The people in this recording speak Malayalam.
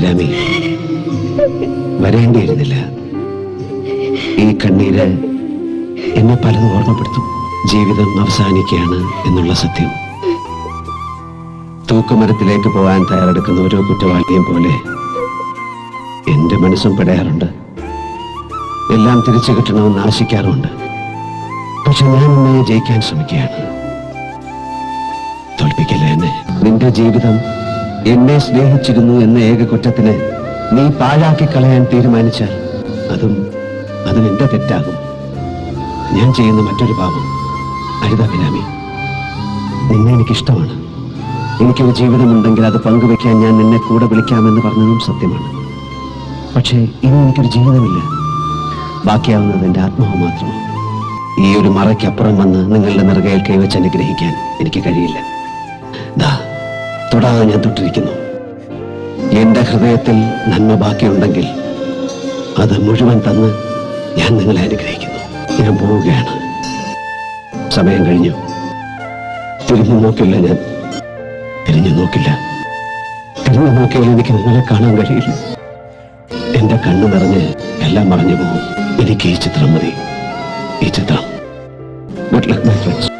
അഭിരാമി, വരേണ്ടിയിരുന്നില്ല. ഈ കണ്ണീര് എന്നെ പലതും ഓർമ്മപ്പെടുത്തും. ജീവിതം അവസാനിക്കുകയാണ് എന്നുള്ള സത്യം. തൂക്കുമരത്തിലേക്ക് പോകാൻ തയ്യാറെടുക്കുന്ന ഓരോ കുറ്റവാളിയെയും പോലെ എന്റെ മനസ്സും പെടയാറുണ്ട്. എല്ലാം തിരിച്ചു കിട്ടണമെന്ന് ആശിക്കാറുണ്ട്. പക്ഷെ ഞാൻ എന്നെ ജയിക്കാൻ ശ്രമിക്കുകയാണ്. തോൽപ്പിക്കില്ല എന്നെ. നിന്റെ ജീവിതം എന്നെ സ്നേഹിച്ചിരുന്നു എന്ന ഏക കുറ്റത്തിന് നീ പാഴാക്കി കളയാൻ തീരുമാനിച്ചാൽ അതും എന്റെ തെറ്റാകും. ഞാൻ ചെയ്യുന്ന മറ്റൊരു പാപം. അരുതഭിരാമി, നിന്നെ എനിക്കിഷ്ടമാണ്. എനിക്കൊരു ജീവിതമുണ്ടെങ്കിൽ അത് പങ്കുവെക്കാൻ ഞാൻ നിന്നെ കൂടെ വിളിക്കാമെന്ന് പറഞ്ഞതും സത്യമാണ്. പക്ഷേ ഇനി എനിക്കൊരു ജീവിതമില്ല. ബാക്കിയാവുന്നത് എന്റെ ആത്മാവ് മാത്രമാണ്. ഈ ഒരു മറയ്ക്കപ്പുറം വന്ന് നിങ്ങളുടെ നെറുകയിൽ കൈവച്ച് അനുഗ്രഹിക്കാൻ എനിക്ക് കഴിയില്ല. ദാ, തൊടാതെ ഞാൻ തൊട്ടിരിക്കുന്നു. എന്റെ ഹൃദയത്തിൽ നന്മ ബാക്കിയുണ്ടെങ്കിൽ അത് മുഴുവൻ തന്ന് ഞാൻ നിങ്ങളെ അനുഗ്രഹിക്കുന്നു. ഞാൻ പോവുകയാണ്. സമയം കഴിഞ്ഞു. തിരിഞ്ഞു നോക്കില്ല. ഞാൻ തിരിഞ്ഞു നോക്കില്ല. തിരിഞ്ഞു നോക്കിയാൽ എനിക്ക് നിങ്ങളെ കാണാൻ കഴിയില്ല. എന്റെ കണ്ണു നിറഞ്ഞ് എല്ലാം മറഞ്ഞു പോകും. എനിക്ക് ഈ ചിത്രം മതി. ഈ ചിത്രം. Good luck my friends.